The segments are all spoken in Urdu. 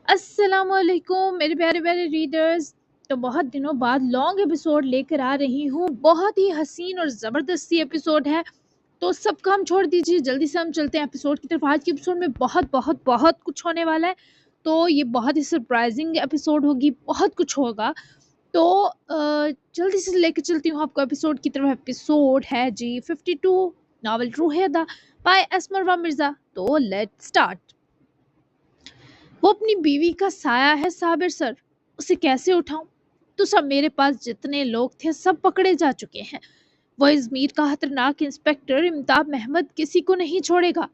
السلام علیکم میرے پیارے پیارے ریڈرز. تو بہت دنوں بعد لانگ ایپیسوڈ لے کر آ رہی ہوں. بہت ہی حسین اور زبردستی ایپیسوڈ ہے. تو سب کام چھوڑ دیجیے, جلدی سے ہم چلتے ہیں ایپیسوڈ کی طرف. آج کے ایپیسوڈ میں بہت بہت بہت کچھ ہونے والا ہے. تو یہ بہت ہی سرپرائزنگ ایپیسوڈ ہوگی, بہت کچھ ہوگا. تو جلدی سے لے کے چلتی ہوں آپ کو ایپیسوڈ کی طرف. ایپیسوڈ ہے جی 52, novel Ruhida by S Marwa Mirza. تو لیٹ اسٹارٹ. وہ اپنی بیوی کا سایہ ہے صابر سر, اسے کیسے اٹھاؤں؟ تو سب میرے پاس جتنے لوگ تھے سب پکڑے جا چکے ہیں. وہ ازمیر کا خطرناک انسپیکٹر امتاب محمد کسی کو نہیں چھوڑے گا.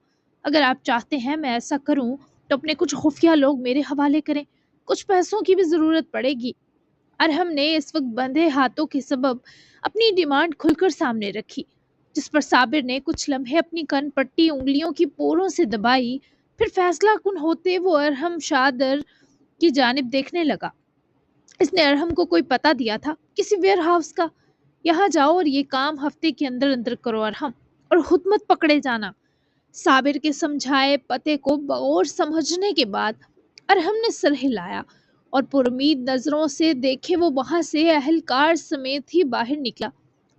اگر آپ چاہتے ہیں میں ایسا کروں تو اپنے کچھ خفیہ لوگ میرے حوالے کریں. کچھ پیسوں کی بھی ضرورت پڑے گی. ارحم نے اس وقت بندھے ہاتھوں کے سبب اپنی ڈیمانڈ کھل کر سامنے رکھی, جس پر صابر نے کچھ لمحے اپنی کن پٹی انگلیوں کی پوروں سے دبائی. پھر فیصلہ کن ہوتے وہ ارحم شادر کی جانب دیکھنے لگا. اس نے ارحم کو کوئی پتہ دیا تھا, کسی ویئر ہاؤس کا. یہاں جاؤ اور یہ کام ہفتے کے اندر اندر کرو ارحم, اور خود مت پکڑے جانا. صابر کے سمجھائے پتے کو بغور سمجھنے کے بعد ارحم نے سر ہلایا اور پرامید نظروں سے دیکھے وہ وہاں سے اہلکار سمیت ہی باہر نکلا.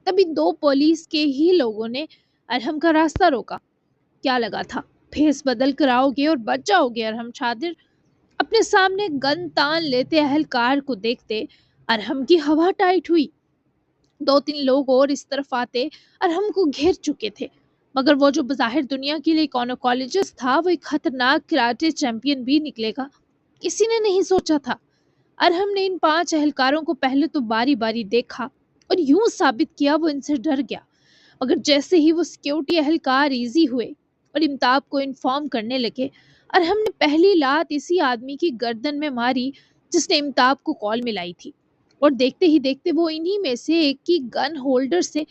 تبھی دو پولیس کے ہی لوگوں نے ارحم کا راستہ روکا. کیا لگا تھا بھیس بدل کر آؤ گے اور بچ جاؤ گے ارحم شادر؟ اپنے سامنے گن تان لیتے اہلکار کو دیکھتے ارحم کی ہوا ٹائٹ ہوئی. دو تین لوگ اور اس طرف آتے ارحم کو گھیر چکے تھے, مگر وہ جو بظاہر دنیا کے لیے کونوکالوجسٹ تھا وہ ایک خطرناک کراٹے چیمپئن بھی نکلے گا. کسی نے نہیں سوچا تھا. ارحم نے ان 5 اہلکاروں کو پہلے تو باری باری دیکھا اور یوں ثابت کیا وہ ان سے ڈر گیا. مگر جیسے ہی وہ سیکیورٹی اہلکار ایزی ہوئے اور امتاب کو انفارم کرنے لگے, ارحم نے پہلی لات اسی آدمی کی گردن میں ماری جس نے امتاب کو کال ملائی تھی. اور دیکھتے ہی دیکھتے وہ انہی میں سے ایک کی گن ہولڈر سے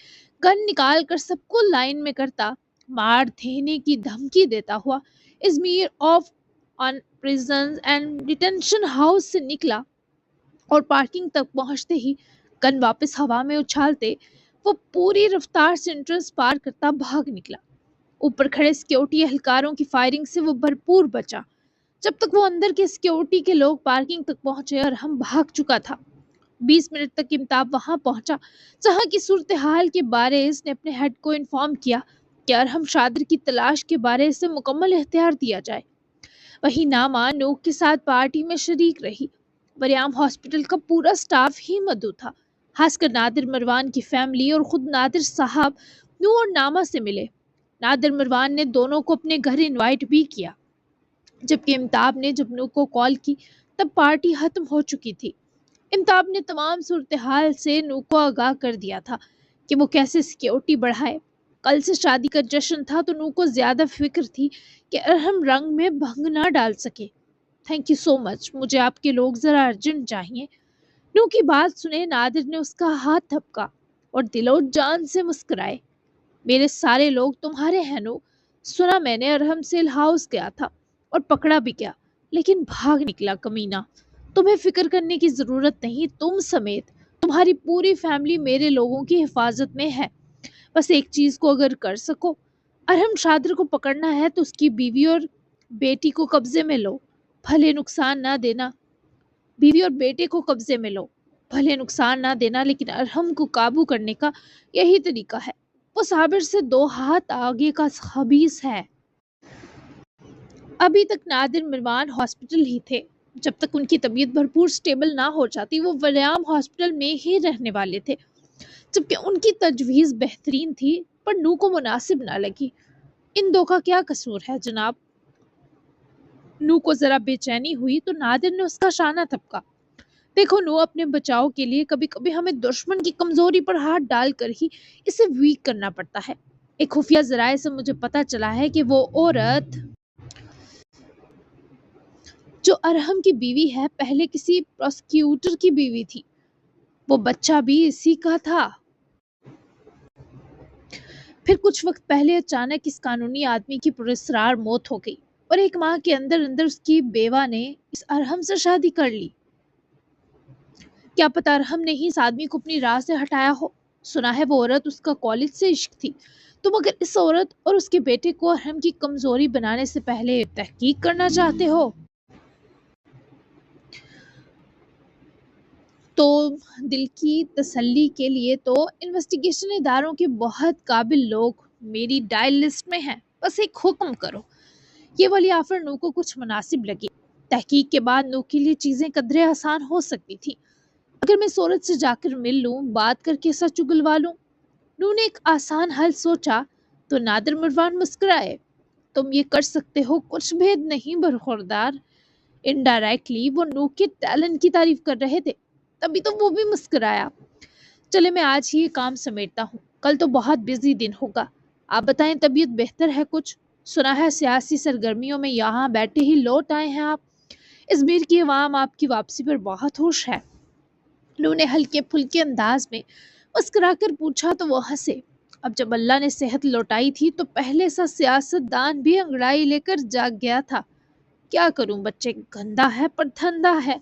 گن نکال کر سب کو لائن میں کرتا, مار دینے کی دھمکی دیتا ہوا Azmir of on prisons and detention house سے نکلا. اور پارکنگ تک پہنچتے ہی گن واپس ہوا میں اچھالتے وہ پوری رفتار سے انٹرنس پار کرتا بھاگ نکلا. اوپر کھڑے سیکیورٹی اہلکاروں کی فائرنگ سے وہ بھرپور بچا. جب تک وہ اندر کے سیکیورٹی کے لوگ پارکنگ تک پہنچے اور ہم بھاگ چکا تھا. 20 منٹ تک امتاب وہاں پہنچا جہاں کی صورتحال کے بارے اس نے اپنے ہیڈ کو انفارم کیا کہ ارحم شادر کی تلاش کے بارے سے مکمل اختیار دیا جائے. وہی نامہ نوک کے ساتھ پارٹی میں شریک رہی. وریام ہاسپٹل کا پورا سٹاف ہی مدعو تھا, خاص کر نادر مروان کی فیملی, اور خود نادر صاحب نو اور نامہ سے ملے. نادر مروان نے دونوں کو اپنے گھر انوائٹ بھی کیا, جبکہ امتاب نے جب نو کو کال کی تب پارٹی ختم ہو چکی تھی. امتاب نے تمام صورتحال سے نو کو آگاہ کر دیا تھا کہ وہ کیسے سیکیورٹی بڑھائے. کل سے شادی کا جشن تھا تو نو کو زیادہ فکر تھی کہ ارحم رنگ میں بھنگ نہ ڈال سکے. تھینک یو سو مچ, مجھے آپ کے لوگ ذرا ارجنٹ چاہیے. نو کی بات سنے نادر نے اس کا ہاتھ تھپکا اور دل و جان سے مسکرائے. میرے سارے لوگ تمہارے ہیں نو. سنا میں نے ارحم سیل ہاؤس گیا تھا اور پکڑا بھی گیا, لیکن بھاگ نکلا کمینہ. تمہیں فکر کرنے کی ضرورت نہیں, تم سمیت تمہاری پوری فیملی میرے لوگوں کی حفاظت میں ہے. بس ایک چیز کو اگر کر سکو, ارحم شادر کو پکڑنا ہے تو اس کی بیوی اور بیٹی کو قبضے میں لو, بھلے نقصان نہ دینا. بیوی اور بیٹے کو قبضے میں لو, بھلے نقصان نہ دینا, لیکن ارحم کو قابو کرنے کا یہی طریقہ ہے. وہ صابر سے 2 ہاتھ آگے کا خبیث ہے. ابھی تک نادر مروان ہاسپٹل ہی تھے. جب تک ان کی طبیعت بھرپور سٹیبل نہ ہو جاتی وہ وریام ہاسپٹل میں ہی رہنے والے تھے, جبکہ ان کی تجویز بہترین تھی پر نو کو مناسب نہ لگی. ان 2 کا کیا قصور ہے جناب؟ نو کو ذرا بے چینی ہوئی تو نادر نے اس کا شانہ تھپکا. دیکھو نو, اپنے بچاؤ کے لیے کبھی کبھی ہمیں دشمن کی کمزوری پر ہاتھ ڈال کر ہی اسے ویک کرنا پڑتا ہے. ایک خفیہ ذرائع سے مجھے پتا چلا ہے کہ وہ عورت جو ارحم کی بیوی ہے پہلے کسی پروسیکیوٹر کی بیوی تھی. وہ بچہ بھی اسی کا تھا. پھر کچھ وقت پہلے اچانک اس قانونی آدمی کی پراسرار موت ہو گئی اور 1 ماہ کے اندر اندر اس کی بیوہ نے اس ارحم سے شادی کر لی. کیا پتا ارحم نے ہی اس آدمی کو اپنی راہ سے ہٹایا ہو. سنا ہے وہ عورت اس کا کالج سے عشق تھی. تم اگر اس عورت اور اس کے بیٹے کو ارحم کی کمزوری بنانے سے پہلے تحقیق کرنا چاہتے ہو تو دل کی تسلی کے لیے تو انویسٹیگیشن اداروں کے بہت قابل لوگ میری ڈائل لسٹ میں ہیں، بس ایک حکم کرو۔ یہ والی آفر نو کو کچھ مناسب لگی۔ تحقیق کے بعد نو کے لیے چیزیں قدرے آسان ہو سکتی تھی۔ اگر میں سورج سے جا کر مل لوں، بات کر کے سچ اگلوا لوں۔ نو نے ایک آسان حل سوچا تو نادر مروان مسکرائے۔ تم یہ کر سکتے ہو، کچھ بھید نہیں برخوردار۔ انڈائریکٹلی وہ نو کے ٹیلنٹ کی تعریف کر رہے تھے، تبھی تو وہ بھی مسکرایا۔ چلے میں آج ہی یہ کام سمیٹتا ہوں، کل تو بہت بزی دن ہوگا۔ آپ بتائیں، طبیعت بہتر ہے کچھ؟ سنا ہے سیاسی سرگرمیوں میں یہاں بیٹھے ہی لوٹ آئے ہیں آپ۔ ازمیر کی عوام آپ کی واپسی پر بہت خوش ہے۔ نو نے ہلکے پھلکے انداز میں مسکرا کر پوچھا تو وہ ہنسے۔ اب جب اللہ نے صحت لوٹائی تھی تو پہلے سا سیاست دان بھی انگڑائی لے کر جاگ گیا تھا۔ کیا کروں، بچے گندا ہے پر دھندا ہے۔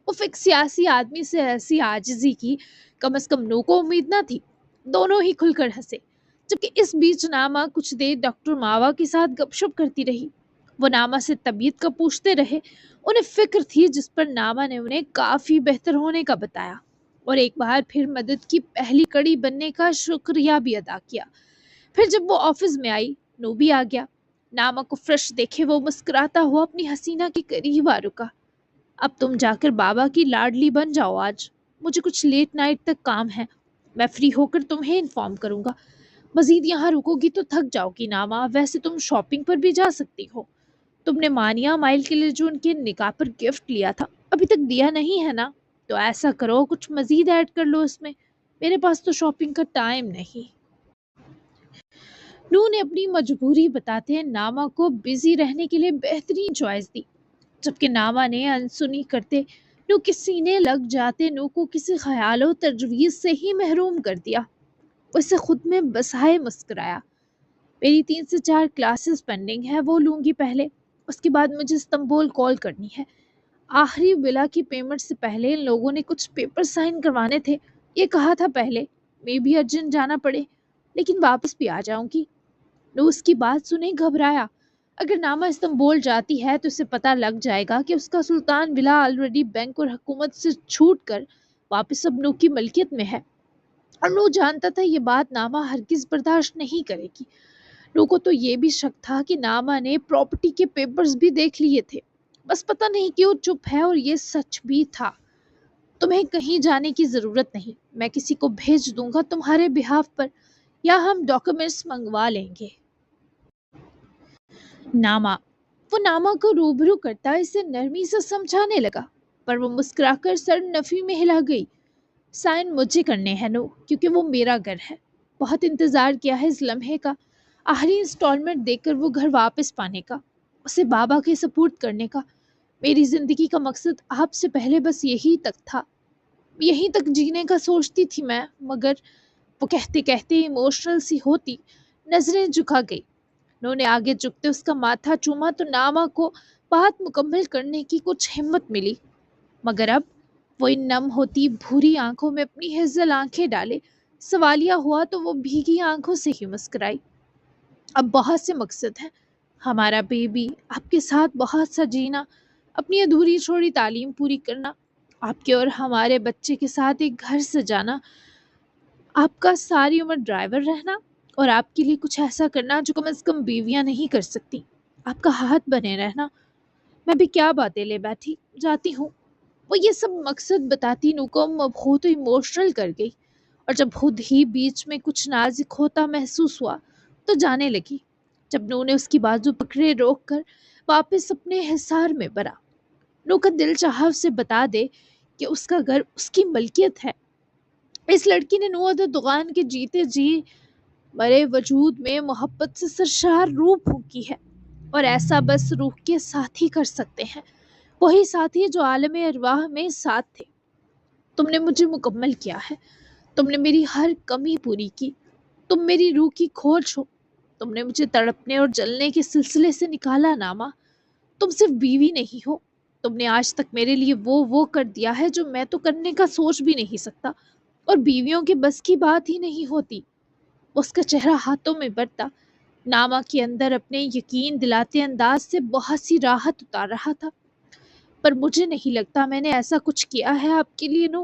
ایک سیاسی آدمی سے ایسی عاجزی کی کم از کم نو کو امید نہ تھی۔ دونوں ہی کھل کر ہنسے، جبکہ اس بیچ ناما کچھ دیر ڈاکٹر ماوا کے ساتھ گپ شپ کرتی رہی۔ وہ ناما سے طبیعت کا پوچھتے رہے۔ انہیں فکر تھی جس پر ناما نے انہیں کافی بہتر ہونے کا بتایا، اور ایک بار پھر مدد کی پہلی کڑی بننے کا شکریہ بھی ادا کیا۔ پھر جب وہ آفس میں آئی، نو بھی آ گیا۔ ناما کو فریش دیکھے وہ مسکراتا ہوا اپنی حسینہ کے قریب آ رکا۔ اب تم جا کر بابا کی لاڈلی بن جاؤ، آج مجھے کچھ لیٹ نائٹ تک کام ہے، میں فری ہو کر تمہیں انفارم کروں گا۔ مزید یہاں رکو گی تو تھک جاؤ گی ناما، ویسے تم شاپنگ پر بھی جا سکتی ہو۔ تم نے مانیہ مائل کے لیے جو ان کے نکاح پر گفٹ لیا تھا ابھی تک دیا نہیں ہے نا؟ تو ایسا کرو، کچھ مزید ایڈ کر لو اس میں، میرے پاس تو شاپنگ کا ٹائم نہیں۔ نو نے اپنی مجبوری بتاتے ناما کو بزی رہنے کے لیے بہترین چوائس دی، جبکہ ناما نے انسنی کرتے نو کے سینے لگ جاتے نو کو کسی خیال و تجویز سے ہی محروم کر دیا۔ اسے خود میں بسائے مسکرایا۔ میری 3 سے 4 کلاسز پینڈنگ ہے، وہ لوں گی پہلے، اس کے بعد مجھے استنبول کال کرنی ہے۔ آخری بلا کی پیمنٹ سے پہلے ان لوگوں نے کچھ پیپر سائن کروانے تھے، یہ کہا تھا پہلے، میں بھی ارجنٹ جانا پڑے، لیکن واپس بھی آ جاؤں گی۔ نو اس کی بات سنے گھبرایا۔ اگر ناما استنبول جاتی ہے تو اسے پتہ لگ جائے گا کہ اس کا سلطان ولا آلریڈی بینک اور حکومت سے چھوٹ کر واپس اب نو کی ملکیت میں ہے، اور نو جانتا تھا یہ بات ناما ہرگز برداشت نہیں کرے گی۔ نو کو تو یہ بھی شک تھا کہ ناما نے پراپرٹی کے پیپرز بھی دیکھ لیے تھے، بس پتہ نہیں کیوں چپ ہے، اور یہ سچ بھی تھا۔ تمہیں کہیں جانے کی ضرورت نہیں، میں کسی کو بھیج دوں گا تمہارے بہاف پر، یا ہم ڈاکومنٹس منگوا لیں گے۔ ناما وہ ناما کو روبرو کرتا اسے نرمی سے سمجھانے لگا، پر وہ مسکرا کر سر نفی میں ہلا گئی۔ سائن مجھے کرنے ہیں نو، کیونکہ وہ میرا گھر ہے۔ بہت انتظار کیا ہے اس لمحے کا، آخری انسٹالمنٹ دے کر وہ گھر واپس پانے کا، اسے بابا کے سپورٹ کرنے کا۔ میری زندگی کا مقصد آپ سے پہلے بس یہی تک تھا، یہیں تک جینے کا سوچتی تھی میں، مگر وہ کہتے کہتے ایموشنل سی ہوتی نظریں جھکا گئی۔ نو نے آگے جھکتے اس کا ماتھا چوما تو ناما کو بات مکمل کرنے کی کچھ ہمت ملی، مگر اب وہ ان نم ہوتی بھوری آنکھوں میں اپنی ہزل آنکھیں ڈالے سوالیہ ہوا تو وہ بھیگی آنکھوں سے ہی مسکرائی۔ اب بہت سے مقصد ہیں، ہمارا بیبی، آپ کے ساتھ بہت سا جینا، اپنی ادھوری چھوڑی تعلیم پوری کرنا، آپ کے اور ہمارے بچے کے ساتھ ایک گھر سجانا، آپ کا ساری عمر ڈرائیور رہنا، اور آپ کے لیے کچھ ایسا کرنا جو کم از کم بیویاں نہیں کر سکتی، آپ کا ہاتھ بنے رہنا۔ میں بھی کیا باتیں لے بیٹھی، جاتی ہوں۔ وہ یہ سب مقصد بتاتی نو کو مبہوت و ایموشنل کر گئی، اور جب خود ہی بیچ میں کچھ نازک ہوتا محسوس ہوا تو جانے لگی۔ جب نو نے اس کی بازو پکڑے روک کر واپس اپنے حصار میں برا، نو کا دل چاہا اسے بتا دے کہ اس کا گھر اس کی ملکیت ہے۔ اس لڑکی نے نو دغان کے جیتے جی مرے وجود میں محبت سے سرشار روح پھونکی ہے، اور ایسا بس روح کے ساتھی کر سکتے ہیں، وہی ساتھی جو عالم ارواح میں ساتھ تھے۔ تم نے مجھے مکمل کیا ہے، تم نے میری ہر کمی پوری کی، تم میری روح کی کھوج ہو، تم نے مجھے تڑپنے اور جلنے کے سلسلے سے نکالا ناما۔ تم صرف بیوی نہیں ہو، تم نے آج تک میرے لیے وہ کر دیا ہے جو میں تو کرنے کا سوچ بھی نہیں سکتا، اور بیویوں کے بس کی بات ہی نہیں ہوتی۔ اس کا چہرہ ہاتھوں میں بڑھتا ناما کے اندر اپنے یقین دلاتے انداز سے بہت سی راحت اتار رہا تھا۔ پر مجھے نہیں لگتا میں نے ایسا کچھ کیا ہے آپ کے لیے نو،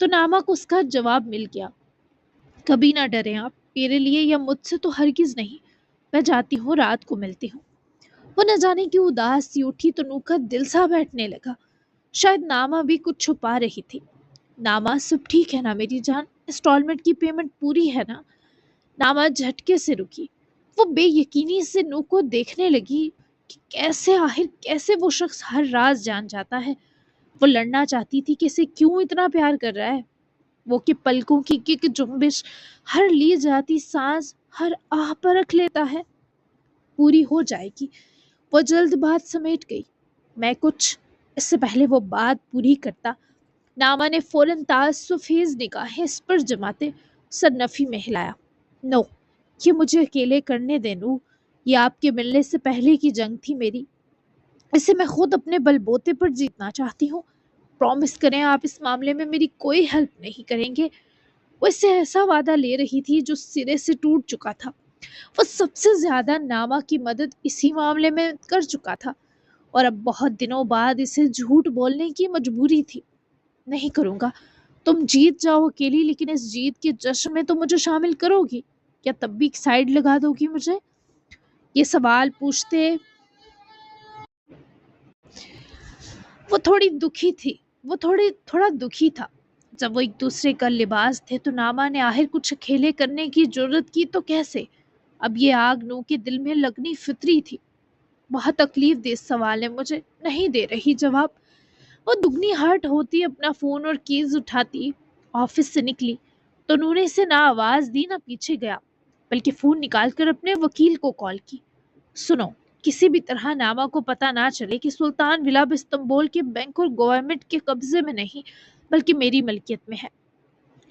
تو ناما کو اس کا جواب مل گیا، کبھی نہ ڈریں آپ، میرے لیے یا مجھ سے تو ہرگز نہیں، میں جاتی ہوں، رات کو ملتی ہوں۔ وہ نہ جانے کیوں اداس سی اٹھی تو نو کا دل سا بیٹھنے لگا، شاید ناما بھی کچھ چھپا رہی تھی۔ ناما سب ٹھیک ہے نا میری جان، انسٹالمنٹ کی پیمنٹ پوری ہے نا؟ ناما جھٹکے سے رکی، وہ بے یقینی سے نو کو دیکھنے لگی کہ کیسے وہ شخص ہر راز جان جاتا ہے۔ وہ لڑنا چاہتی تھی کہ اسے کیوں اتنا پیار کر رہا ہے، وہ کہ پلکوں کی ایک جنبش، ہر لی جاتی سانس، ہر آہ پرکھ لیتا ہے، پوری ہو جائے گی۔ وہ جلد بات سمیٹ گئی، میں کچھ اس سے پہلے وہ بات پوری کرتا، ناما نے فوراً تعصفیز نگاہیں اس پر جماتے سر نفی میں ہلایا۔ نو، یہ مجھے اکیلے کرنے دے نو، یہ آپ کے ملنے سے پہلے کی جنگ تھی میری، اسے میں خود اپنے بل بوتے پر جیتنا چاہتی ہوں۔ پرومس کریں آپ اس معاملے میں میری کوئی ہیلپ نہیں کریں گے۔ وہ اس سے ایسا وعدہ لے رہی تھی جو سرے سے ٹوٹ چکا تھا۔ وہ سب سے زیادہ ناما کی مدد اسی معاملے میں کر چکا تھا اور اب بہت دنوں بعد اسے جھوٹ بولنے کی مجبوری تھی۔ نہیں کروں گا، تم جیت جاؤ اکیلی، لیکن اس جیت کے جشن میں تو مجھے شامل کرو گی؟ کیا تب بھی سائیڈ لگا دو گی مجھے؟ یہ سوال پوچھتے وہ تھوڑا دکھی تھا۔ جب وہ ایک دوسرے کا لباس تھے تو ناما نے آخر کچھ اکیلے کرنے کی جرت کی تو کیسے؟ اب یہ آگ نو کے دل میں لگنی فطری تھی۔ بہت تکلیف دہ سوال ہے، مجھے نہیں دے رہی جواب۔ وہ دگنی ہرٹ ہوتی اپنا فون اور کیز اٹھاتی آفس سے نکلی تو نو نے اسے نہ آواز دی نہ پیچھے گیا، بلکہ فون نکال کر اپنے وکیل کو کال کی۔ سنو، کسی بھی طرح ناما کو پتہ نہ چلے کہ سلطان ولا استنبول کے بینک اور گورنمنٹ کے قبضے میں نہیں بلکہ میری ملکیت میں ہے۔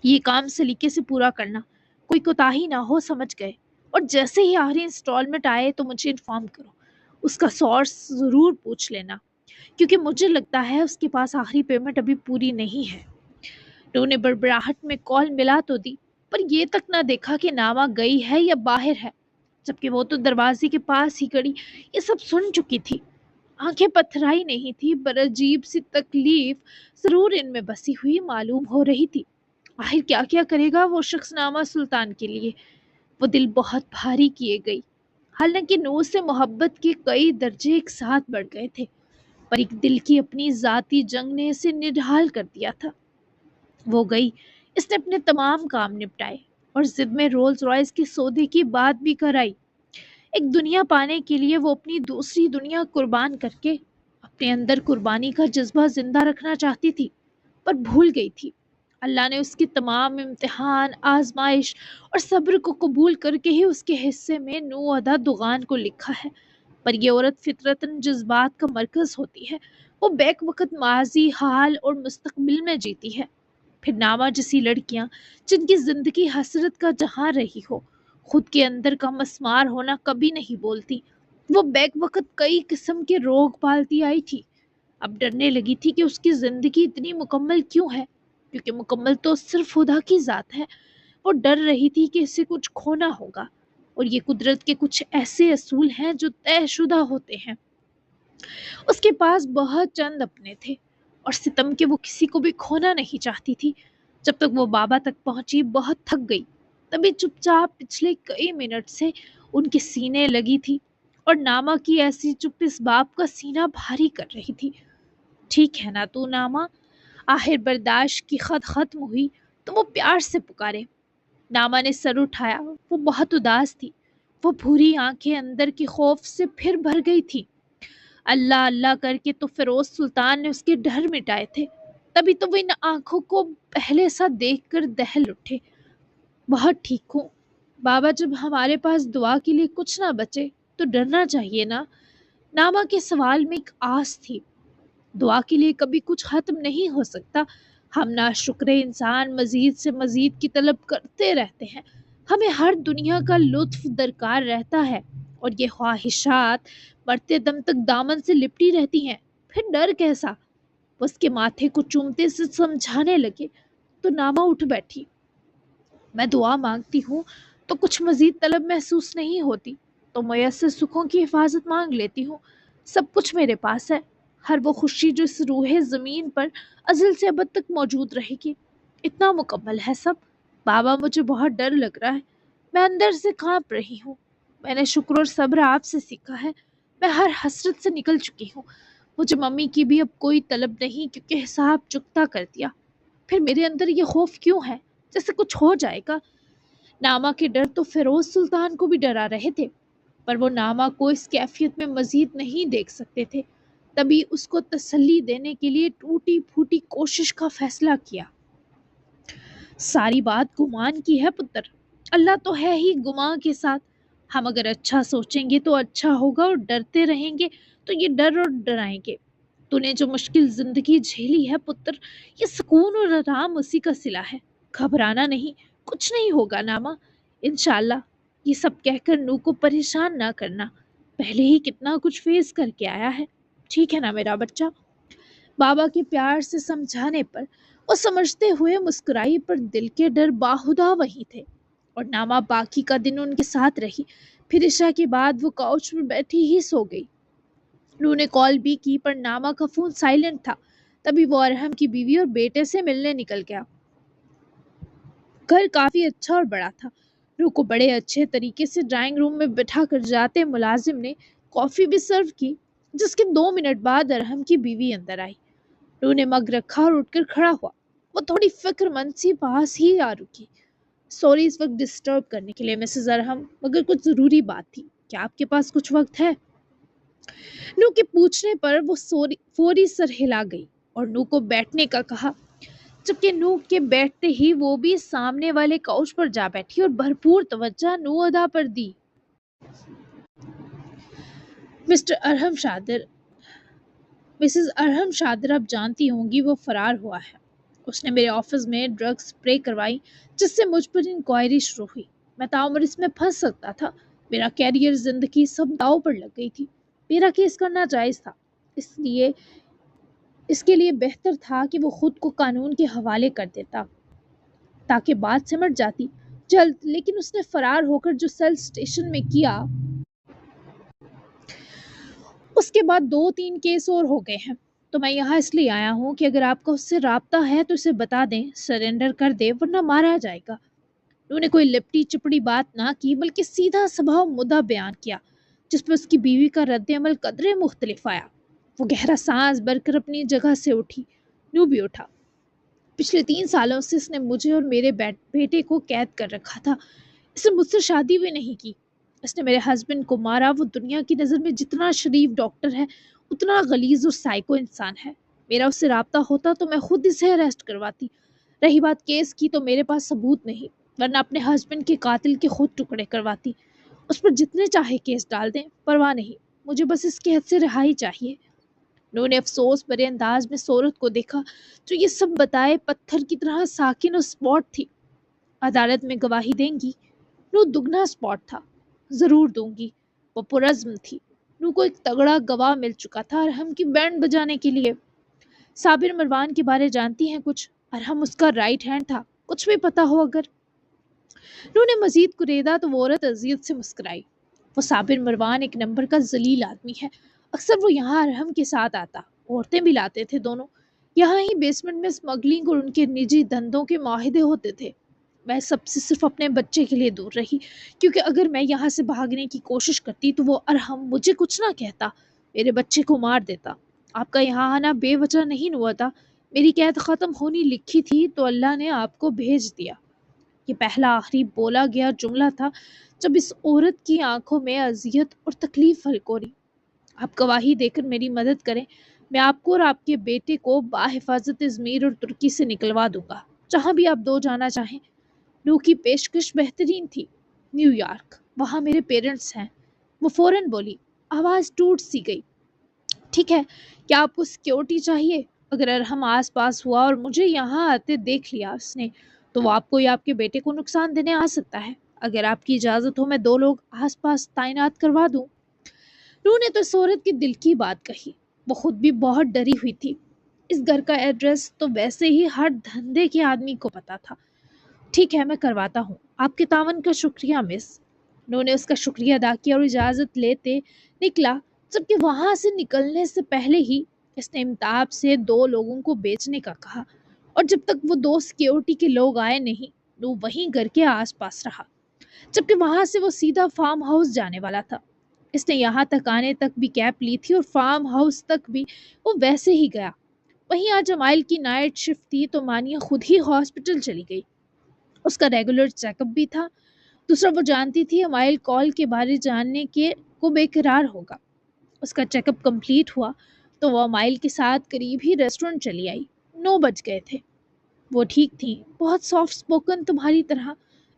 یہ کام سلیقے سے پورا کرنا، کوئی کوتاہی نہ ہو، سمجھ گئے؟ اور جیسے ہی آخری انسٹالمنٹ آئے تو مجھے انفارم کرو، اس کا سورس ضرور پوچھ لینا، کیونکہ مجھے لگتا ہے اس کے پاس آخری پیمنٹ ابھی پوری نہیں ہے۔ نو نے بڑبڑاہٹ میں کال ملا تو دی، پر یہ تک نہ دیکھا کہ ناما گئی ہے یا باہر ہے، جبکہ وہ تو دروازے کے پاس ہی کڑی یہ سب سن چکی تھی۔ آنکھیں پتھرائی نہیں تھی، پر عجیب سی تکلیف ضرور ان میں بسی ہوئی معلوم ہو رہی تھی۔ آخر کیا کیا کرے گا وہ شخص ناما سلطان کے لیے؟ وہ دل بہت بھاری کیے گئی، حالانکہ نو سے محبت کے کئی درجے ایک ساتھ بڑھ گئے تھے، پر ایک دل کی اپنی ذاتی جنگ نے اسے نڈھال کر دیا تھا۔ وہ گئی، اس نے اپنے تمام کام نپٹائے اور ضد میں رولز رائس کے سودے کی بات بھی کرائی۔ ایک دنیا پانے کے لیے وہ اپنی دوسری دنیا قربان کر کے اپنے اندر قربانی کا جذبہ زندہ رکھنا چاہتی تھی، پر بھول گئی تھی اللہ نے اس کی تمام امتحان، آزمائش اور صبر کو قبول کر کے ہی اس کے حصے میں نو ادا دغان کو لکھا ہے۔ پر یہ عورت فطرتاً جذبات کا مرکز ہوتی ہے، وہ بیک وقت ماضی، حال اور مستقبل میں جیتی ہے۔ پھر ناما جیسی لڑکیاں جن کی زندگی حسرت کا جہاں رہی ہو، خود کے اندر کا مسمار ہونا کبھی نہیں بولتی۔ وہ بیک وقت کئی قسم کے روگ پالتی آئی تھی، اب ڈرنے لگی تھی کہ اس کی زندگی اتنی مکمل کیوں ہے، کیونکہ مکمل تو صرف خدا کی ذات ہے۔ وہ ڈر رہی تھی کہ اسے کچھ کھونا ہوگا، اور یہ قدرت کے کچھ ایسے اصول ہیں جو طے شدہ ہوتے ہیں۔ اس کے پاس بہت چند اپنے تھے اور ستم کے وہ کسی کو بھی کھونا نہیں چاہتی تھی۔ جب تک وہ بابا تک پہنچی بہت تھک گئی، تبھی چپ چاپ پچھلے کئی منٹ سے ان کے سینے لگی تھی اور ناما کی ایسی چپ اس باپ کا سینہ بھاری کر رہی تھی۔ ٹھیک ہے نا تو ناما؟ آخر برداشت کی حد ختم ہوئی تو وہ پیار سے پکارے۔ ناما نے سر اٹھایا، وہ بہت اداس تھی، وہ بھوری آنکھیں اندر کے خوف سے پھر بھر گئی تھی۔ اللہ اللہ کر کے تو فیروز سلطان نے اس کے ڈر مٹائے تھے، تبھی تو وہ ان آنکھوں کو پہلے سا دیکھ کر دہل اٹھے۔ بہت ٹھیک ہوں بابا، جب ہمارے پاس دعا کے لیے کچھ نہ بچے تو ڈرنا چاہیے نا؟ ناما کے سوال میں ایک آس تھی۔ دعا کے لیے کبھی کچھ ختم نہیں ہو سکتا، ہم ناشکر انسان مزید سے مزید کی طلب کرتے رہتے ہیں، ہمیں ہر دنیا کا لطف درکار رہتا ہے اور یہ خواہشات مرتے دم تک دامن سے لپٹی رہتی ہیں، پھر ڈر کیسا؟ وہ اس کے ماتھے کو چومتے سے سمجھانے لگے تو ناما اٹھ بیٹھی۔ میں دعا مانگتی ہوں تو کچھ مزید طلب محسوس نہیں ہوتی، تو میسر سکھوں کی حفاظت مانگ لیتی ہوں، سب کچھ میرے پاس ہے، ہر وہ خوشی جو اس روح زمین پر ازل سے ابد تک موجود رہے گی۔ اتنا مکمل ہے سب۔ بابا مجھے بہت ڈر لگ رہا ہے، میں اندر سے کانپ رہی ہوں۔ میں نے شکر اور صبر آپ سے سیکھا ہے، میں ہر حسرت سے نکل چکی ہوں۔ مجھے ممی کی بھی اب کوئی طلب نہیں کیونکہ حساب چکتا کر دیا۔ پھر میرے اندر یہ خوف کیوں ہے جیسے کچھ ہو جائے گا؟ نامہ کے ڈر تو فیروز سلطان کو بھی ڈرا رہے تھے، پر وہ نامہ کو اس کیفیت میں مزید نہیں دیکھ سکتے تھے۔ تبھی اس کو تسلی دینے کے لیے ٹوٹی پھوٹی کوشش کا فیصلہ کیا۔ ساری بات گمان کی ہے پتر، اللہ تو ہے ہی گمان کے ساتھ۔ ہم اگر اچھا سوچیں گے تو اچھا ہوگا، اور ڈرتے رہیں گے تو یہ ڈر اور ڈرائیں گے۔ تو نے جو مشکل زندگی جھیلی ہے پتر، یہ سکون اور آرام اسی کا صلہ ہے۔ گھبرانا نہیں، کچھ نہیں ہوگا نامہ، انشاءاللہ۔ یہ سب کہہ کر نو کو پریشان نہ کرنا، پہلے ہی کتنا کچھ فیس کر کے آیا ہے، ٹھیک ہے نا میرا بچہ؟ بابا کے پیار سے سمجھانے پر وہ سمجھتے ہوئے مسکرائی، پر دل کے ڈر باہدہ وہی تھے۔ اور نامہ باقی کا دن ان کے ساتھ رہی۔ پھر عشاء کے بعد وہ couch پر بیٹھی ہی سو گئی۔ نو نے کال بھی کی پر نامہ کا فون سائلنٹ تھا۔ تبھی وہ ارحم کی بیوی اور بیٹے سے ملنے نکل گیا۔ گھر کافی اچھا اور بڑا تھا۔ نو کو بڑے اچھے طریقے سے ڈرائنگ روم میں بٹھا کر جاتے ملازم نے کافی بھی سرو کی، جس کے 2 منٹ بعد ارحم کی بیوی اندر آئی۔ نو نے مگ رکھا اور اٹھ کر کھڑا ہوا۔ وہ تھوڑی فکر مند سی پاس ہی آ رکی۔ سوری اس وقت ڈسٹرب کرنے کے لیے مسز ارحم، مگر کچھ ضروری بات تھی، کیا آپ کے پاس کچھ وقت ہے؟ نو کے پوچھنے پر وہ فوری سر ہلا گئی اور نو کو بیٹھنے کا کہا، جبکہ نو کے بیٹھتے ہی وہ بھی سامنے والے couch پر جا بیٹھی اور بھرپور توجہ نو ادا پر دی۔ مسٹر ارحم شادر مسز ارحم شادر آپ جانتی ہوں گی وہ فرار ہوا ہے۔ اس نے میرے آفس میں ڈرگ سپرے کروائی، جس سے مجھ پر انکوائری شروع ہوئی۔ میں تعمر اس میں پھنس سکتا تھا، میرا کیریئر، زندگی سب داؤ پر لگ گئی تھی۔ میرا کیس کرنا جائز تھا، اس کے لیے بہتر تھا کہ وہ خود کو قانون کے حوالے کر دیتا تاکہ بات سمجھ جاتی جلد، لیکن اس نے فرار ہو کر جو سیل اسٹیشن میں کیا، اس کے بعد 2-3 کیس اور ہو گئے ہیں۔ تو میں یہاں اس لیے آیا ہوں کہ اگر آپ کا اس سے رابطہ ہے تو اسے بتا دیں، سرنڈر کر دے، ورنہ مارا جائے گا۔ انہوں نے کوئی لپٹی چپڑی بات نہ کی، بلکہ سیدھا سبھاؤ مدعا بیان کیا، جس پہ اس کی بیوی کا رد عمل قدرے مختلف آیا۔ وہ گہرا سانس بھر کر اپنی جگہ سے اٹھی۔ نو بھی اٹھا۔ پچھلے 3 سالوں سے اس نے مجھے اور میرے بیٹے کو قید کر رکھا تھا۔ اس نے مجھ سے شادی بھی نہیں کی۔ اس نے میرے ہسبینڈ کو مارا۔ وہ دنیا کی نظر میں جتنا شریف ڈاکٹر ہے، اتنا غلیظ اور سائیکو انسان ہے۔ میرا اس سے رابطہ ہوتا تو میں خود اسے اریسٹ کرواتی۔ رہی بات کیس کی، تو میرے پاس ثبوت نہیں، ورنہ اپنے ہسبینڈ کے قاتل کے خود ٹکڑے کرواتی۔ اس پر جتنے چاہے کیس ڈال دیں، پرواہ نہیں، مجھے بس اس قید سے رہائی چاہیے۔ انہوں نے افسوس بھرے انداز میں صورت کو دیکھا جو یہ سب بتائے پتھر کی طرح ساکن اور اسپاٹ تھی۔ عدالت میں گواہی دیں گی؟ نو دگنا اسپاٹ تھا۔ ضرور دوں گی، وہ پرعزم تھی۔ نو کو ایک تگڑا گواہ مل چکا تھا ارحم کی بینڈ بجانے کے لیے۔ صابر مروان کے بارے جانتی ہیں کچھ؟ ارحم اس کا رائٹ ہینڈ تھا، کچھ بھی پتا ہو اگر؟ نو نے مزید کریدا تو وہ عورت اذیت سے مسکرائی۔ وہ صابر مروان ایک نمبر کا ذلیل آدمی ہے، اکثر وہ یہاں ارحم کے ساتھ آتا، عورتیں بھی لاتے تھے دونوں۔ یہاں ہی بیسمنٹ میں اسمگلنگ اور ان کے نجی دھندوں کے معاہدے ہوتے تھے۔ میں سب سے صرف اپنے بچے کے لیے دور رہی، کیونکہ اگر میں یہاں سے بھاگنے کی کوشش کرتی تو وہ ارحم مجھے کچھ نہ کہتا، میرے بچے کو مار دیتا۔ آپ کا یہاں آنا بے وجہ نہیں ہوا تھا، میری قید ختم ہونی لکھی تھی تو اللہ نے آپ کو بھیج دیا۔ یہ پہلا آخری بولا گیا جملہ تھا جب اس عورت کی آنکھوں میں اذیت اور تکلیف حلقوری۔ آپ گواہی دے کر میری مدد کریں، میں آپ کو اور آپ کے بیٹے کو باحفاظت ازمیر اور ترکی سے نکلوا دوں گا، جہاں بھی آپ دو جانا چاہیں۔ نو کی پیشکش بہترین تھی۔ نیو یارک، وہاں میرے پیرنٹس ہیں۔ وہ فوراً بولی، آواز ٹوٹ سی گئی۔ ٹھیک ہے، کیا آپ کو سیکیورٹی چاہیے؟ اگر ارحم آس پاس ہوا اور مجھے یہاں آتے دیکھ لیا اس نے، تو وہ آپ کو یا آپ کے بیٹے کو نقصان دینے آ سکتا ہے۔ اگر آپ کی اجازت ہو میں 2 لوگ آس پاس تعینات کروا دوں۔ نو نے تو اس عورت کی دل کی بات کہی۔ وہ خود بھی بہت ڈری ہوئی تھی۔ اس گھر کا ایڈریس تو ویسے ہی ہر دھندے کے آدمی کو پتا تھا۔ ٹھیک ہے، میں کرواتا ہوں، آپ کے تعاون کا شکریہ مس۔ انہوں نے اس کا شکریہ ادا کیا اور اجازت لیتے نکلا، جبکہ وہاں سے نکلنے سے پہلے ہی اس نے امتاب سے 2 لوگوں کو بیچنے کا کہا اور جب تک وہ 2 سیکیورٹی کے لوگ آئے نہیں وہ وہیں گھر کے آس پاس رہا، جبکہ وہاں سے وہ سیدھا فارم ہاؤس جانے والا تھا۔ اس نے یہاں تک آنے تک بھی کیب لی تھی اور فارم ہاؤس تک بھی وہ ویسے ہی گیا۔ وہیں آج امائل کی نائٹ شفٹ تھی تو مانیہ خود ہی ہاسپٹل چلی گئی۔ اس کا ریگولر چیک اپ بھی تھا۔ دوسرا وہ جانتی تھی امائل کال کے بارے جاننے کے کو بے قرار ہوگا۔ اس کا چیک اپ کمپلیٹ ہوا تو وہ امائل کے ساتھ قریب ہی ریسٹورنٹ چلی آئی۔ 9 بج گئے تھے۔ وہ ٹھیک تھی، بہت سافٹ سپوکن تمہاری طرح۔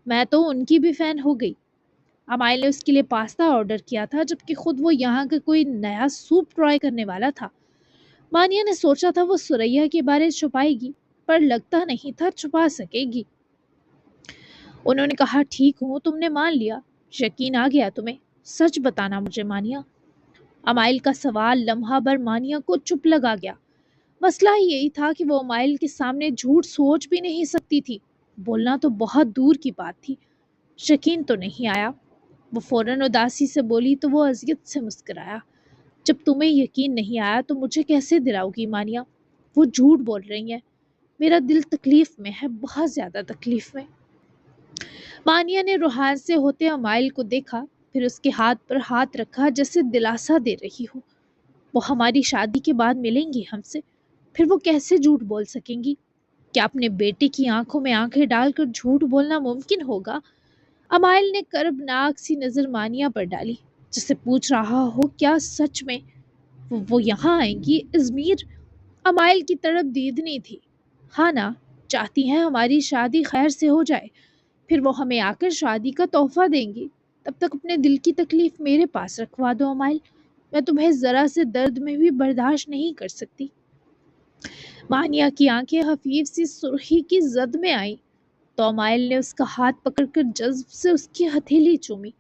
میں تو ان کی بھی فین ہو گئی۔ امائل نے اس کے لیے پاستا آرڈر کیا تھا جبکہ خود وہ یہاں کا کوئی نیا سوپ ٹرائی کرنے والا تھا۔ مانیہ نے سوچا تھا وہ سریا کے بارے چھپائے گی، پر لگتا نہیں تھا چھپا سکے گی۔ انہوں نے کہا ٹھیک ہوں، تم نے مان لیا، یقین آ گیا تمہیں، سچ بتانا مجھے مانیہ۔ امائل کا سوال لمحہ بھر مانیہ کو چپ لگا گیا۔ مسئلہ ہی یہی تھا کہ وہ امائل کے سامنے جھوٹ سوچ بھی نہیں سکتی تھی، بولنا تو بہت دور کی بات تھی۔ یقین تو نہیں آیا۔ وہ فوراً اداسی سے بولی تو وہ اذیت سے مسکرایا۔ جب تمہیں یقین نہیں آیا تو مجھے کیسے دلاؤ گی مانیہ؟ وہ جھوٹ بول رہی ہیں، میرا دل تکلیف میں ہے، بہت زیادہ تکلیف میں۔ مانیہ نے روحان سے ہوتے امائل کو دیکھا، پھر اس کے ہاتھ پر ہاتھ رکھا جیسے دلاسا دے رہی ہو۔ وہ ہماری شادی کے بعد ملیں گی ہم سے، پھر وہ کیسے جھوٹ بول سکیں گی؟ کیا اپنے بیٹے کی آنکھوں میں آنکھیں ڈال کر جھوٹ بولنا ممکن ہوگا؟ امائل نے کربناک سی نظر مانیہ پر ڈالی، جسے پوچھ رہا ہو کیا سچ میں وہ یہاں آئیں گی؟ ازمیر؟ امائل کی طرف دیدنی تھی۔ ہاں نا، چاہتی ہیں ہماری شادی خیر سے ہو جائے، پھر وہ ہمیں آ کر شادی کا تحفہ دیں گی۔ تب تک اپنے دل کی تکلیف میرے پاس رکھوا دو امائل، میں تمہیں ذرا سے درد میں بھی برداشت نہیں کر سکتی۔ مانیہ کی آنکھیں خفیف سی سرخی کی زد میں آئیں تو امائل نے اس کا ہاتھ پکڑ کر جذب سے اس کی ہتھیلی چومی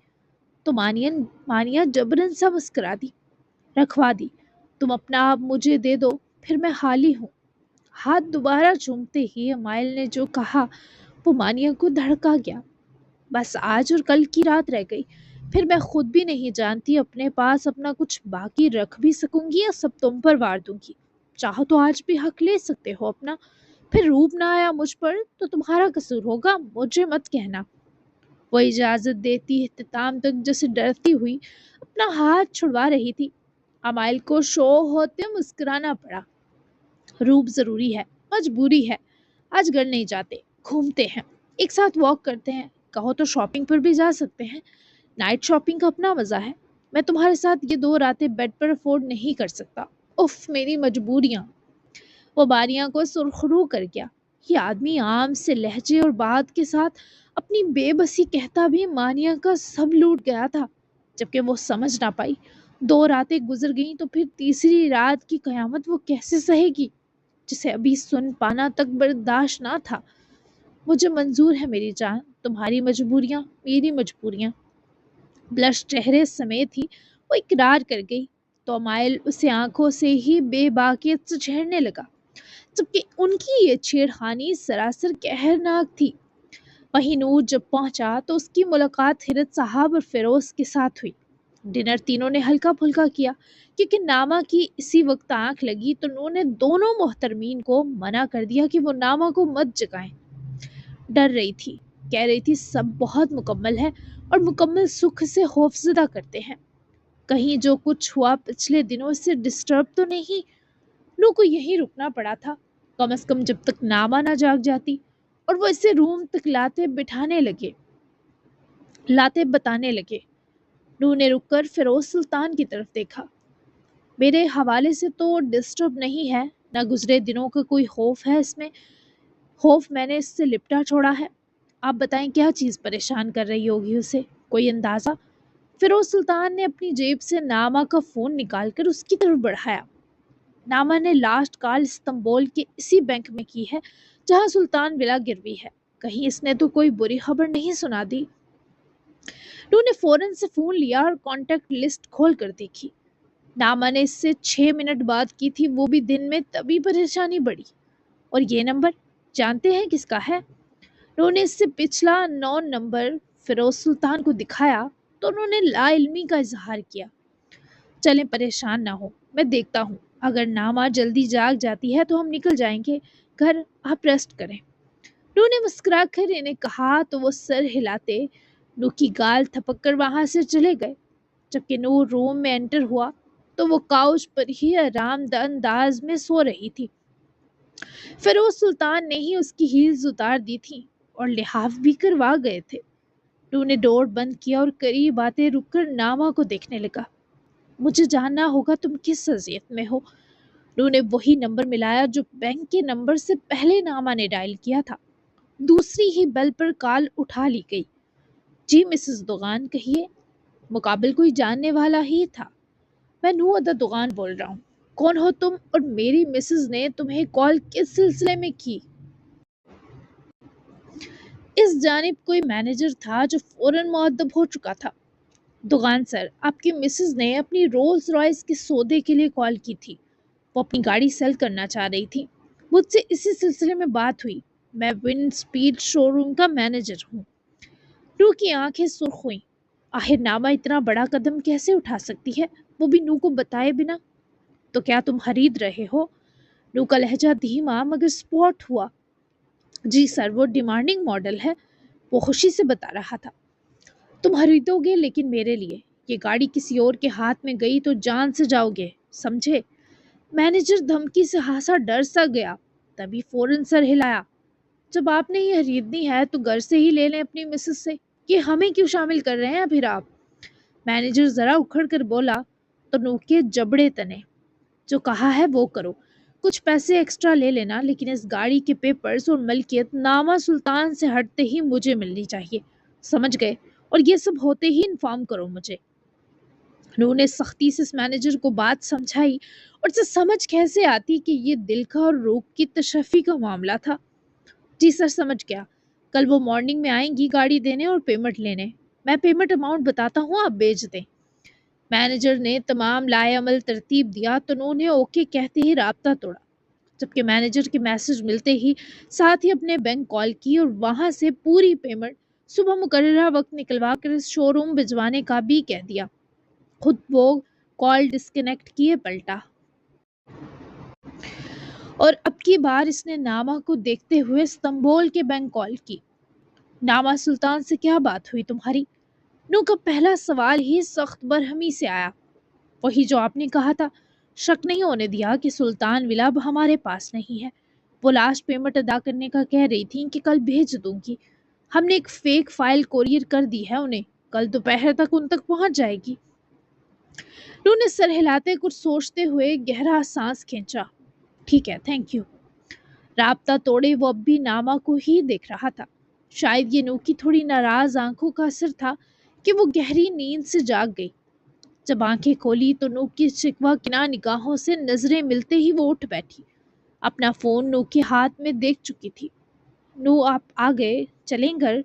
تو مانیہ جبرن سا مسکرا دی۔ رکھوا دی؟ تم اپنا آپ مجھے دے دو، پھر میں حالی ہوں۔ ہاتھ دوبارہ چومتے ہی امائل نے جو کہا وہ مانیہ کو دھڑکا گیا۔ بس آج اور کل کی رات رہ گئی، پھر میں خود بھی نہیں جانتی اپنے پاس اپنا کچھ باقی رکھ بھی سکوں گی یا سب تم پر وار دوں گی۔ چاہو تو آج بھی حق لے سکتے ہو اپنا، پھر روپ نہ آیا مجھ پر تو تمہارا قصور ہوگا، مجھے مت کہنا۔ وہ اجازت دیتی اختتام تک جیسے ڈرتی ہوئی اپنا ہاتھ چھڑوا رہی تھی۔ امائل کو شو ہوتے مسکرانا پڑا۔ روپ ضروری ہے، مجبوری ہے، آج گھر نہیں جاتے، گھومتے ہیں، ایک ساتھ واک کرتے ہیں، کہو تو شاپنگ پر بھی جا سکتے ہیں۔ نائٹ شاپنگ کا اپنا مزہ ہے، میں تمہارے ساتھ یہ 2 راتیں بیڈ پر افورڈ نہیں کر سکتا۔ اف میری مجبوریاں۔ وہ باریاں کو سرخرو کر گیا۔ یہ آدمی عام سے لہجے اور بات کے ساتھ اپنی بے بسی کہتا بھی مانیہ کا سب لوٹ گیا تھا، جبکہ وہ سمجھ نہ پائی 2 راتیں گزر گئیں تو پھر تیسری رات کی قیامت وہ کیسے سہے گی جسے ابھی سن پانا تک برداشت نہ تھا۔ مجھے منظور ہے میری جان، تمہاری مجبوریاں میری مجبوریاں۔ بلش چہرے سمیت ہی وہ اقرار کر گئی تو امائل اسے آنکھوں سے ہی بے باکیت سے چھیڑنے لگا، جبکہ ان کی یہ چھیڑخانی سراسر قہرناک تھی۔ وہیں نور جب پہنچا تو اس کی ملاقات حیرت صاحب اور فیروز کے ساتھ ہوئی۔ ڈنر تینوں نے ہلکا پھلکا کیا کیونکہ نامہ کی اسی وقت آنکھ لگی تو نور نے دونوں محترمین کو منع کر دیا کہ وہ نامہ کو مت جگائیں۔ ڈر رہی تھی، کہہ رہی تھی سب بہت مکمل ہے اور مکمل سکھ سے خوفزدہ کرتے ہیں، کہیں جو کچھ ہوا پچھلے دنوں سے ڈسٹرب تو نہیں۔ نو کو یہیں رکنا پڑا تھا، کم از کم جب تک نامہ نہ جاگ جاتی، اور وہ اسے روم تک لاتے بتانے لگے۔ نو نے رک کر فیروز سلطان کی طرف دیکھا۔ میرے حوالے سے تو ڈسٹرب نہیں ہے، نہ گزرے دنوں کا کوئی خوف ہے اس میں، خوف میں نے اس سے لپٹا چھوڑا ہے۔ آپ بتائیں کیا چیز پریشان کر رہی ہوگی اسے، کوئی اندازہ؟ فیروز سلطان نے اپنی جیب سے نامہ کا فون نکال کر اس کی طرف بڑھایا۔ نامہ نے لاسٹ کال استنبول کے اسی بینک میں کی ہے جہاں سلطان ولا گروی ہے، کہیں اس نے تو کوئی بری خبر نہیں سنا دی؟ نو نے فوراً سے فون لیا اور کانٹیکٹ لسٹ کھول کر دیکھی۔ نامہ نے اس سے 6 منٹ بعد کی تھی، وہ بھی دن میں، تبھی پریشانی بڑھی۔ اور یہ نمبر جانتے ہیں کس کا ہے؟ انہوں نے اس سے پچھلا 9 نمبر فیروز سلطان کو دکھایا تو انہوں نے لا علمی کا اظہار کیا۔ چلیں پریشان نہ ہو، میں دیکھتا ہوں، اگر نامہ جلدی جاگ جاتی ہے تو ہم نکل جائیں گے، کر آپ ریسٹ کریں۔ نو نے مسکرا کر انہیں کہا تو وہ سر ہلاتے نو کی گال تھپک کر وہاں سے چلے گئے۔ جبکہ نو روم میں انٹر ہوا تو وہ کاؤچ پر ہی آرام دہ انداز میں سو رہی تھی۔ فیروز سلطان نے ہی اس کی ہیلز اتار دی تھی اور لحاف بھی کروا گئے تھے۔ نو نے ڈور بند کیا اور قریب آتے رک کر ناما کو دیکھنے لگا۔ مجھے جاننا ہوگا تم کس اذیت میں ہو۔ نو نے وہی نمبر ملایا جو بینک کے نمبر سے پہلے ناما نے ڈائل کیا تھا۔ دوسری ہی بیل پر کال اٹھا لی گئی۔ جی مسز دوغان کہیے۔ مقابل کوئی جاننے والا ہی تھا۔ میں نو ادا دوغان بول رہا ہوں۔ کون ہو تم اور میری مسز نے تمہیں کال کس سلسلے میں کی؟ اس جانب کوئی مینیجر تھا جو فوراً مؤدب ہو چکا تھا۔ دوغان سر، آپ کی مسز نے اپنی رولز رائس کے سودے کے لیے کال کی تھی۔ وہ اپنی گاڑی سیل کرنا چاہ رہی تھی۔ مجھ سے اسی سلسلے میں بات ہوئی۔ میں ون سپیڈ شو روم کا مینیجر ہوں۔ نو کی آنکھیں سرخ ہوئیں۔ آخر ناما اتنا بڑا قدم کیسے اٹھا سکتی ہے، وہ بھی نو کو بتائے بنا؟ تو کیا تم خرید رہے ہو؟ نو کا لہجہ دھیما مگر سپورٹ ہوا۔ جی سر، وہ ڈیمانڈنگ ماڈل ہے، وہ خوشی سے بتا رہا تھا۔ تم خریدو گے لیکن میرے لیے۔ یہ گاڑی کسی اور کے ہاتھ میں گئی تو جان سے جاؤ گے، سمجھے؟ مینیجر دھمکی سے ہاسا ڈر سا گیا، تبھی فوراً سر ہلایا۔ جب آپ نے یہ خریدنی ہے تو گھر سے ہی لے لیں اپنی مسز سے، یہ ہمیں کیوں شامل کر رہے ہیں پھر آپ؟ مینیجر ذرا اکھڑ کر بولا تو نو کے جبڑے تنے۔ جو کہا ہے وہ کرو، کچھ پیسے ایکسٹرا لے لینا، لیکن اس گاڑی کے پیپرز اور ملکیت ناما سلطان سے ہٹتے ہی مجھے ملنی چاہیے، سمجھ گئے؟ اور یہ سب ہوتے ہی انفارم کرو مجھے۔ نو نے سختی سے اس مینیجر کو بات سمجھائی اور اسے سمجھ کیسے آتی کہ یہ دل کا اور روح کی تشفی کا معاملہ تھا۔ جی سر، سمجھ گیا۔ کل وہ مارننگ میں آئیں گی گاڑی دینے اور پیمنٹ لینے۔ میں پیمنٹ اماؤنٹ بتاتا ہوں، آپ بھیج دیں۔ مینیجر نے تمام لائے عمل ترتیب دیا تو انہوں نے اوکے کہتے ہی رابطہ توڑا۔ جبکہ مینیجر کے میسج ملتے ہی ساتھ ہی اپنے بینک کال کی اور وہاں سے پوری پیمنٹ صبح مقررہ وقت نکلوا کر اس شو روم بھجوانے کا بھی کہہ دیا۔ خود وہ کال ڈسکنیکٹ کیے پلٹا اور اب کی بار اس نے ناما کو دیکھتے ہوئے استنبول کے بینک کال کی۔ ناما سلطان سے کیا بات ہوئی تمہاری؟ نو کا پہلا سوال ہی سخت برہمی سے آیا۔ وہی جو آپ نے کہا تھا، شک نہیں ہونے دیا کہ سلطان ولا اب ہمارے پاس نہیں ہے۔ وہ لاسٹ پیمنٹ ادا کرنے کا کہہ رہی تھی کہ کل بھیج دوں گی۔ ہم نے ایک فیک فائل کوریئر کر دی ہے انہیں، کل دوپہر تک ان تک پہنچ جائے گی۔ نو نے سر ہلاتے کچھ سوچتے ہوئے گہرا سانس کھینچا۔ ٹھیک ہے، تھینک یو۔ رابطہ توڑے وہ اب بھی ناما کو ہی دیکھ رہا تھا۔ شاید یہ نو کی تھوڑی ناراض آنکھوں کا اثر تھا کہ وہ گہری نیند سے جاگ گئی۔ جب آنکھیں کھولی تو نو کی شکوہ کنا نگاہوں سے نظریں ملتے ہی وہ اٹھ بیٹھی۔ اپنا فون نو کے ہاتھ میں دیکھ چکی تھی۔ نو، آپ آ گئے، چلیں گھر؟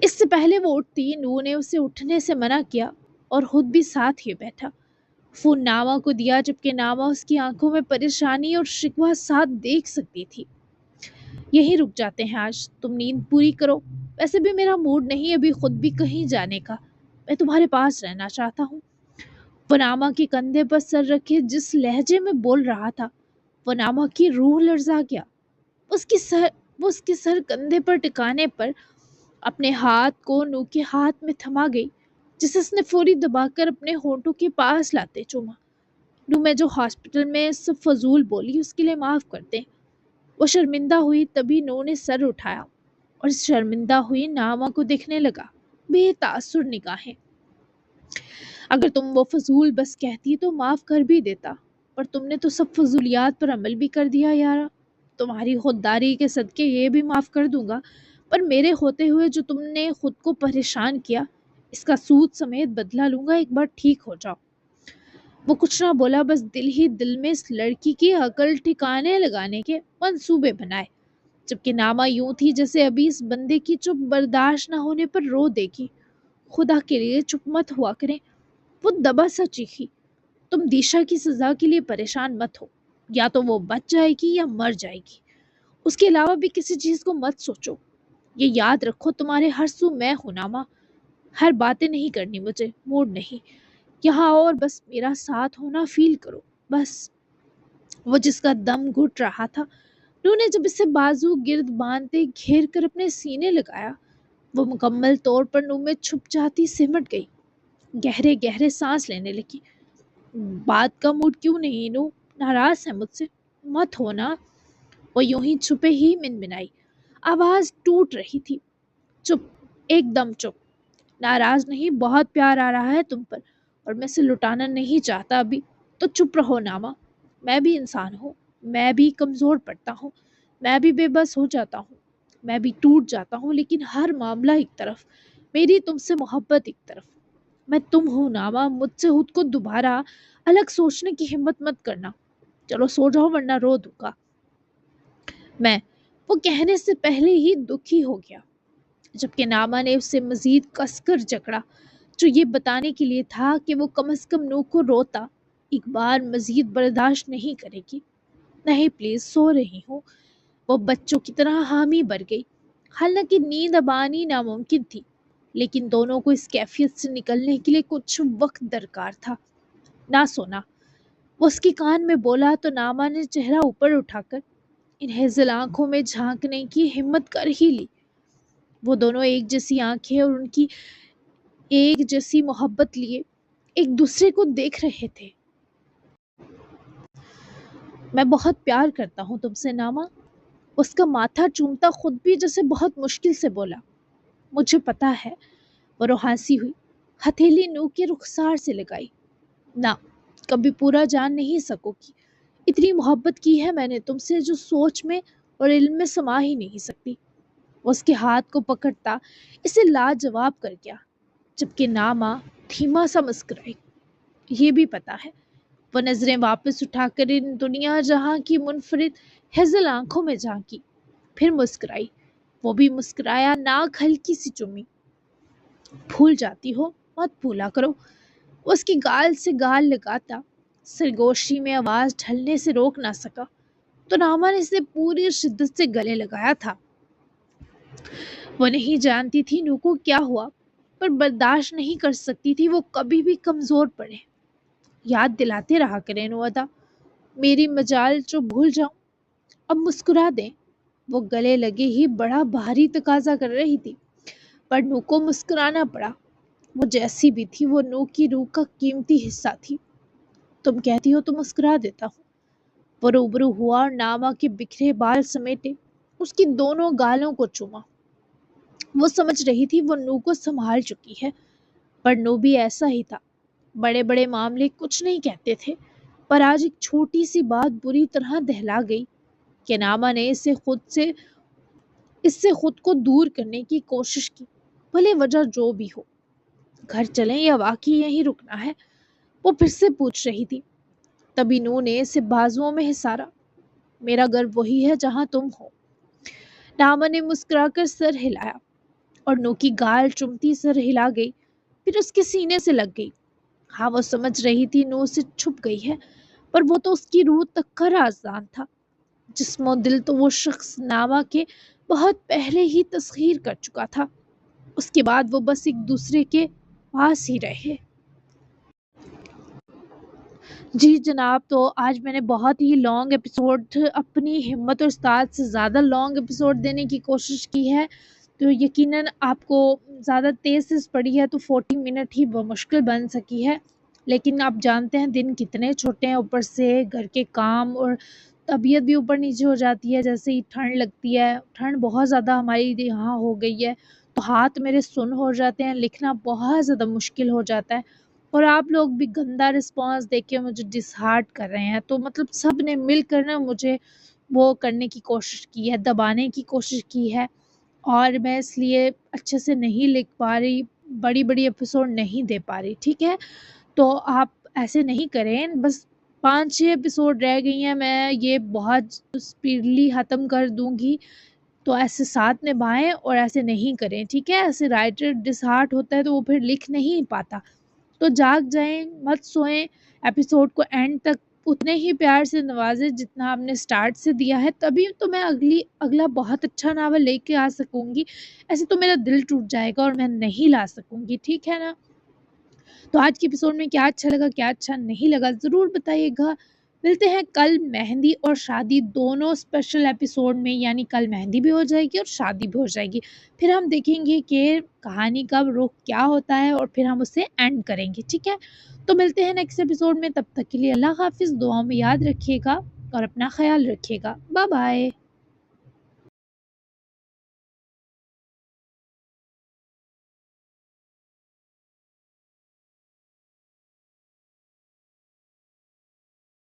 اس سے پہلے وہ اٹھتی، نو نے اسے اٹھنے سے منع کیا اور خود بھی ساتھ ہی بیٹھا۔ فون ناما کو دیا جبکہ ناما اس کی آنکھوں میں پریشانی اور شکوہ ساتھ دیکھ سکتی تھی۔ یہی رک جاتے ہیں آج، تم نیند پوری کرو۔ ویسے بھی میرا موڈ نہیں ابھی خود بھی کہیں جانے کا، میں تمہارے پاس رہنا چاہتا ہوں۔ وہ ناما کے کندھے پر سر رکھے جس لہجے میں بول رہا تھا، وہ ناما کی روح لرزا گیا۔ وہ اس کے سر کندھے پر ٹکانے پر اپنے ہاتھ کو نو کے ہاتھ میں تھما گئی، جسے اس نے فوری دبا کر اپنے ہونٹوں کے پاس لاتے چوما۔ نو، میں جو ہاسپٹل میں سب فضول بولی اس کے لیے معاف کر دیں۔ وہ شرمندہ ہوئی، تبھی نو نے سر اٹھایا اور شرمندہ ہوئی ناما کو دیکھنے لگا، بے تاثر نگاہیں۔ اگر تم وہ فضول بس کہتی تو معاف کر بھی دیتا، پر تم نے تو سب فضولیات پر عمل بھی کر دیا یارا۔ تمہاری خودداری کے صدقے یہ بھی معاف کر دوں گا، پر میرے ہوتے ہوئے جو تم نے خود کو پریشان کیا، اس کا سود سمیت بدلہ لوں گا ایک بار ٹھیک ہو جاؤ۔ وہ کچھ نہ بولا، بس دل ہی دل میں اس لڑکی کی عقل ٹھکانے لگانے کے منصوبے بنائے، جبکہ ناما یوں تھی جیسے ابھی اس بندے کی چپ برداشت نہ ہونے پر رو دے گی۔ خدا کے لیے چپ مت ہوا کریں۔ وہ دبا سا چیخی، تم دیشا کی سزا کے لیے پریشان مت ہو، یا تو وہ بچ جائے گی یا مر جائے گی، اس کے علاوہ بھی کسی چیز کو مت سوچو۔ یہ یاد رکھو، تمہارے ہر سو میں ہوں ناما۔ ہر باتیں نہیں کرنی مجھے، موڈ نہیں یہاں، اور بس میرا ساتھ ہونا فیل کرو، بس۔ وہ جس کا دم گھٹ رہا تھا نو نے جب اسے بازو گرد باندھتے گھیر کر اپنے سینے لگایا، وہ مکمل طور پر نو میں چھپ جاتی سمٹ گئی، گہرے گہرے سانس لینے لگی۔ بات کا موڈ کیوں نہیں نو؟ ناراض ہے مجھ سے؟ مت ہونا۔ وہ یوں ہی چھپے ہی منمنائی، آواز ٹوٹ رہی تھی۔ چپ، ایک دم چپ۔ ناراض نہیں، بہت پیار آ رہا ہے تم پر، اور میں اسے لٹانا نہیں چاہتا ابھی۔ تو چپ رہو ناما، میں بھی انسان ہوں، میں بھی کمزور پڑتا ہوں، میں بھی بے بس ہو جاتا ہوں، میں بھی ٹوٹ جاتا ہوں، لیکن ہر معاملہ ایک طرف، میری تم سے محبت ایک طرف۔ میں تم ہوں ناما، مجھ سے خود کو دوبارہ الگ سوچنے کی ہمت مت کرنا۔ چلو سو جاؤ ورنہ رو دوں گا میں۔ وہ کہنے سے پہلے ہی دکھی ہو گیا، جبکہ ناما نے اسے مزید کس کر جکڑا، جو یہ بتانے کے لیے تھا کہ وہ کم از کم نو کو روتا ایک بار مزید برداشت نہیں کرے گی۔ نہیں پلیز، سو رہی ہوں۔ وہ بچوں کی طرح حامی بھر گئی۔ حالانکہ نیند اب آنی ناممکن تھی، لیکن دونوں کو اس کیفیت سے نکلنے کے لیے کچھ وقت درکار تھا۔ نہ سونا، وہ اس کے کان میں بولا تو ناما نے چہرہ اوپر اٹھا کر ان ہیزل آنکھوں میں جھانکنے کی ہمت کر ہی لی۔ وہ دونوں ایک جیسی آنکھیں اور ان کی ایک جیسی محبت لیے ایک دوسرے کو دیکھ رہے تھے۔ میں بہت پیار کرتا ہوں تم سے ناما، اس کا ماتھا چومتا خود بھی جیسے بہت مشکل سے بولا۔ مجھے پتا ہے۔ وہ روحانسی ہوئی، ہتھیلی نو کے رخسار سے لگائی۔ نہ، کبھی پورا جان نہیں سکو گی۔ اتنی محبت کی ہے میں نے تم سے جو سوچ میں اور علم میں سما ہی نہیں سکتی۔ وہ اس کے ہاتھ کو پکڑتا اسے لاجواب کر گیا، جبکہ ناما دھیما سا مسکرائی۔ یہ بھی پتا ہے۔ وہ نظریں واپس اٹھا کر ان دنیا جہاں کی منفرد ہیزل آنکھوں میں جھانکی، پھر مسکرائی۔ وہ بھی مسکرایا، ناک ہلکی سی چومی۔ بھول جاتی ہو، مت بھولا کرو۔ وہ اس کی گال سے گال لگاتا سرگوشی میں آواز ڈھلنے سے روک نہ سکا، تو ناما نے اسے پوری شدت سے گلے لگایا تھا۔ وہ نہیں جانتی تھی نو کو کیا ہوا، پر برداشت نہیں کر سکتی تھی وہ کبھی بھی کمزور پڑے۔ یاد دلاتے رہا کرے نو ادا، میری مجال جو بھول جاؤں، اب مسکرا دیں۔ وہ گلے لگے ہی بڑا بھاری تقاضا کر رہی تھی، پر نو کو مسکرانا پڑا۔ وہ جیسی بھی تھی، وہ نو کی روح کا قیمتی حصہ تھی۔ تم کہتی ہو تو مسکرا دیتا ہوں۔ وہ روبرو ہوا اور ناما کے بکھرے بال سمیٹے اس کی دونوں گالوں کو چوما۔ وہ سمجھ رہی تھی وہ نو کو سنبھال چکی ہے، پر نو بھی ایسا ہی تھا۔ بڑے بڑے معاملے کچھ نہیں کہتے تھے، پر آج ایک چھوٹی سی بات بری طرح دہلا گئی کہ ناما نے اس سے خود کو دور کرنے کی کوشش کی، بھلے وجہ جو بھی ہو۔ گھر چلیں یا واقعی یہیں رکنا ہے؟ وہ پھر سے پوچھ رہی تھی۔ تبھی نو نے اسے بازوؤں میں حسارا۔ میرا گھر وہی ہے جہاں تم ہو۔ ناما نے مسکرا کر سر ہلایا، اور نو کی گال چمتی سر ہلا گئی، پھر اس کے سینے سے لگ گئی۔ ہاں، وہ سمجھ رہی تھی نو سے چھپ گئی ہے، پر وہ تو اس کی روح تک کا رازدان تھا۔ جسم و دل تو وہ شخص ناما کے بہت پہلے ہی تسخیر کر چکا تھا۔ اس کے بعد وہ بس ایک دوسرے کے پاس ہی رہے۔ جی جناب، تو آج میں نے بہت ہی لانگ ایپیسوڈ، اپنی ہمت اور استاد سے زیادہ لانگ ایپیسوڈ دینے کی کوشش کی ہے، تو یقیناً آپ کو زیادہ تیز پڑی ہے تو 40 منٹ ہی مشکل بن سکی ہے، لیکن آپ جانتے ہیں دن کتنے چھوٹے ہیں، اوپر سے گھر کے کام اور طبیعت بھی اوپر نیچے ہو جاتی ہے، جیسے ہی ٹھنڈ لگتی ہے، ٹھنڈ بہت زیادہ ہماری یہاں ہو گئی ہے، تو ہاتھ میرے سن ہو جاتے ہیں، لکھنا بہت زیادہ مشکل ہو جاتا ہے، اور آپ لوگ بھی گندا رسپانس دے کے مجھے ڈس ہارٹ کر رہے ہیں، تو مطلب سب نے مل کر نا مجھے وہ کرنے کی کوشش کی ہے، دبانے کی کوشش کی ہے، اور میں اس لیے اچھے سے نہیں لکھ پا رہی، بڑی بڑی ایپیسوڈ نہیں دے پا رہی، ٹھیک ہے؟ تو آپ ایسے نہیں کریں، بس 5-6 ایپیسوڈ رہ گئی ہیں، میں یہ بہت اسپیڈلی ختم کر دوں گی، تو ایسے ساتھ نبھائیں اور ایسے نہیں کریں، ٹھیک ہے؟ ایسے رائٹر ڈس ہارٹ ہوتا ہے تو وہ پھر لکھ نہیں پاتا، تو جاگ جائیں، مت سوئیں، ایپیسوڈ کو اینڈ تک اتنے ہی پیار سے نوازیں جتنا آپ نے سٹارٹ سے دیا ہے، تبھی تو میں اگلا بہت اچھا ناول لے کے آ سکوں گی، ایسے تو میرا دل ٹوٹ جائے گا اور میں نہیں لا سکوں گی، ٹھیک ہے نا؟ تو آج کی ایپیسوڈ میں کیا اچھا لگا، کیا اچھا نہیں لگا، ضرور بتائیے گا، ملتے ہیں کل مہندی اور شادی دونوں اسپیشل ایپیسوڈ میں، یعنی کل مہندی بھی ہو جائے گی اور شادی بھی ہو جائے گی. پھر ہم دیکھیں گے کہ کہانی کا رخ کیا ہوتا ہے اور پھر ہم اسے اینڈ کریں گے. ٹھیک ہے، تو ملتے ہیں نیکسٹ ایپیسوڈ میں. تب تک کے لیے اللہ حافظ. دعاؤں میں یاد رکھیے گا اور اپنا خیال رکھیے گا. Bye bye.